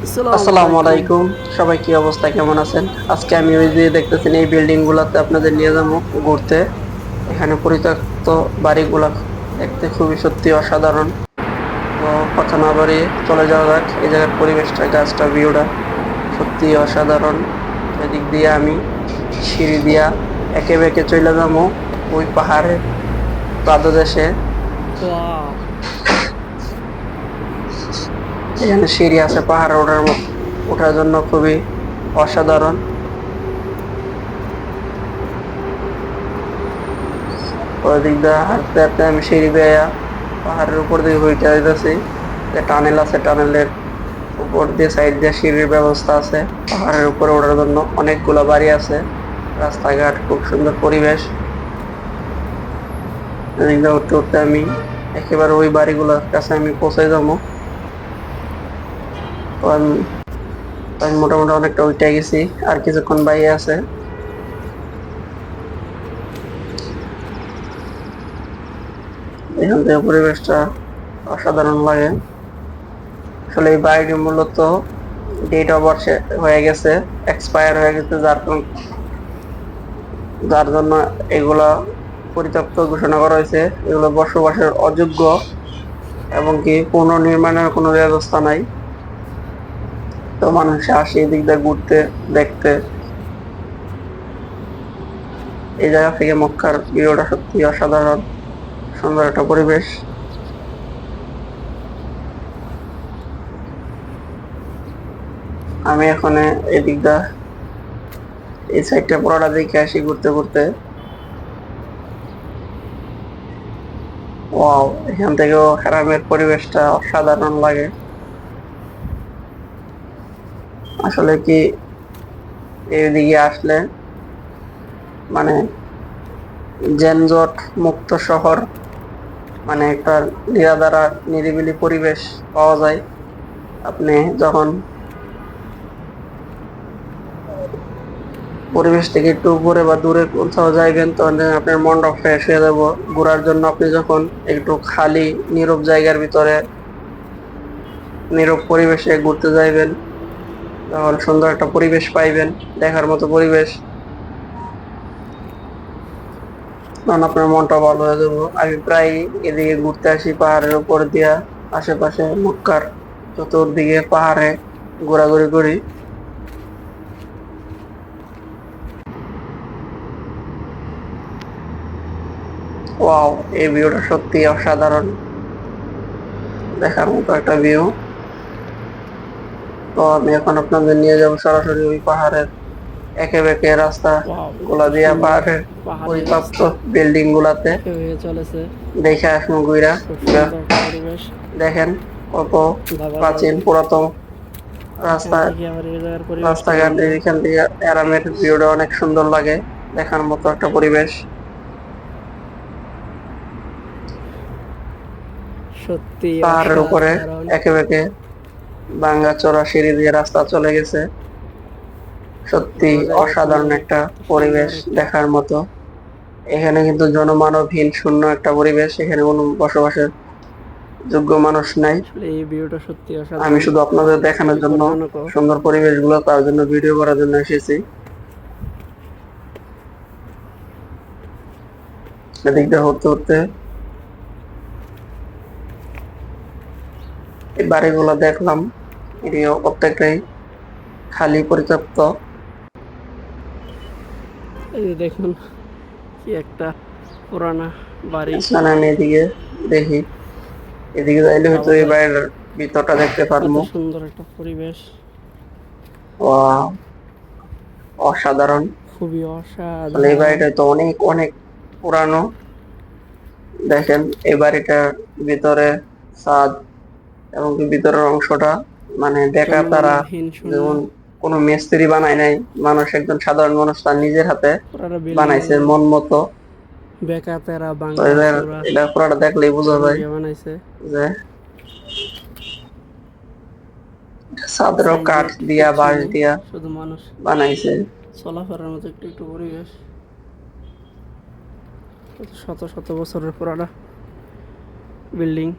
আসসালামু আসসালামু আলাইকুম। আলাইকুম। সবাই কি অবস্থা, কেমন আছেন? আজকে আমি ওই যে দেখতেছেন এই বিল্ডিং গুলাতে আপনাদের নিয়ে যাবো ঘুরতে। এখানে পরিত্যক্ত বাড়িগুলা দেখতে খুবই সত্যি অসাধারণ। তো কথা না বাড়িয়ে চলে যাওয়া যাক। এই জায়গার পরিবেশটা, গাছটা, ভিউটা সত্যি অসাধারণ। তো এদিক দিয়ে আমি সিঁড়ি দিয়া একে বেঁকে চলে যাবো ওই পাহাড়ের পাদদেশে। ওয়াও! এখানে সিঁড়ি আছে পাহাড়ে ওঠার জন্য, খুবই অসাধারণ। ওদিক দিয়ে হাঁটতে হাঁটতে আমি সিঁড়ি বেয়া পাহাড়ের উপর দিয়ে উঠে যাইতেছি। যে টানেল আছে, টানেলের উপর দিয়ে সাইড দিয়ে সিঁড়ির ব্যবস্থা আছে। পাহাড়ের উপরে ওঠার জন্য অনেকগুলো বাড়ি আছে, রাস্তাঘাট, খুব সুন্দর পরিবেশ। এদিক দিয়ে উঠতে উঠতে আমি একেবারে ওই বাড়িগুলোর কাছে আমি পৌঁছে যাবো। তো আমি মোটামুটি অনেকটা উঠে গেছি, আর কিছুক্ষণ বাইরে আছে। এখান থেকে পরিবেশটা অসাধারণ লাগে। আসলে এই বাড়িটি মূলত ডেট অফ বার্থ হয়ে গেছে, এক্সপায়ার হয়ে গেছে, যার জন্য এগুলা পরিত্যক্ত ঘোষণা করা হয়েছে। এগুলো বসবাসের অযোগ্য, এবং কি পুনর্নির্মাণের কোনো ব্যবস্থা নাই। তো মানুষ আসে এদিক দিয়ে ঘুরতে, দেখতে। এই জায়গা থেকে মক্কার ভিউটা সত্যি অসাধারণ, সুন্দর একটা পরিবেশ। আমি এখন এদিক দিয়ে এই সাইডটা পুরোটা দেখে আসি ঘুরতে ঘুরতে। ওয়াও, এখান থেকেও গ্রামের পরিবেশটা অসাধারণ লাগে। আসলে কি এইদিকে আসলে মানে যানজট মুক্ত শহর, মানে একটা নিরাদারা নিরিবিলি পরিবেশ পাওয়া যায়। আপনি যখন পরিবেশ থেকে একটু উপরে বা দূরে কোথাও যাইবেন, তখন আপনার মনটা ফ্রেশ হয়ে যাব। ঘোরার জন্য আপনি যখন একটু খালি নীরব জায়গার ভিতরে নীরব পরিবেশে ঘুরতে যাইবেন, তখন সুন্দর একটা পরিবেশ পাইবেন, দেখার মতো পরিবেশ। তখন আপনার মনটা ভালো হয়ে যাবো। আমি প্রায় এদিকে ঘুরতে আসি পাহাড়ের উপর দিয়া, আশেপাশে মক্কার চতুর্দিকে পাহাড়ে ঘোরাঘুরি করি। ওয়াও, এই ভিউটা সত্যি অসাধারণ, দেখার মতো একটা ভিউ। তো আমি এখন আপনাদের নিয়ে যাবো সরাসরি ওই পাহাড়ের একে বেঁকে রাস্তা ওয়াও! কত গুলা দিয়া, সুন্দর পাহাড়ের পাহাড়ি পরিত্যক্ত রাস্তা বিল্ডিং গুলাতে এঁকে হয়ে চলেছে। দেখে আসুন ঘুইরা। খুব সুন্দর একটা পরিবেশ। দেখেন কত ভাবা যায় প্রাচীন পুরাতন এখান রাস্তা, থেকে আবার এই জায়গার পরিবেশটা রাস্তাঘাট। কেমন হয়। এখান থেকে আরামের ভিউটা অনেক সুন্দর লাগে, দেখার মতো একটা পরিবেশ। সত্যি পাহাড়ের উপরে অসাধারণ। একে বেঁকে ভাঙ্গা চড়া সিঁড়ি দিয়ে রাস্তা চলে গেছে। সত্যি ভাবা যায় এখানে অসাধারণ একটা কত সুন্দর পরিবেশ, একটা দেখার মতো। এখানে কিন্তু জনমানবহীন শূন্য একটা পরিবেশ, এখানে কোনো বসবাসের যোগ্য মানুষ নাই। আসলে এই ভিউটা সত্যি আমি অসাধারণ। শুধু আপনাদের দেখানোর জন্য, বিপজ্জনকও। সুন্দর পরিবেশগুলো তার জন্য ভিডিও করার জন্য এসেছি। এদিক দিয়ে ঘুরতে ঘুরতে এই বাড়িগুলো দেখলাম, এটিও প্রত্যেকটাই খালি, পরিত্যক্ত। এই যে দেখুন কি একটা পুরানা বাড়ি। এখানে আমি এদিকে দেখি, এদিকে যাইলে হয়তো ভাবা এই যায় বাড়ির ভিতরটা দেখতে কত পারবো। সুন্দর একটা পরিবেশ। ওয়াও, অসাধারণ। খুবই আসলে এই অসাধারণ। বাড়িটা তো অনেক অনেক পুরানো। দেখেন এই বাড়িটার ভিতরে ছাদ এবং কি ভিতরের অংশটা মানে বেকা তারা, জনমানবহীন শূন্য যেমন কোনো মিস্ত্রি বানায় নাই, মানুষ, একজন সাধারণ মানুষ তার নিজের হাতে পুরানো বিল্ডিং বানাইছে গুলো মন মতো। বেকা তেরা তো বাঙ্গা এদের চোরা এটা পুরোটা দেখলেই বোঝা এরকম যায় দিয়ে বানাইছে। যে ছাদেরও কাঠ সাইনবোর্ড দিয়া, কিচ্ছু বাঁশ নেই, দিয়া শুধু মানুষ বানাইছে। চলাফেরার মতো একটু একটু পরিবেশ। কত শত শত বছরের পুরানা বিল্ডিং।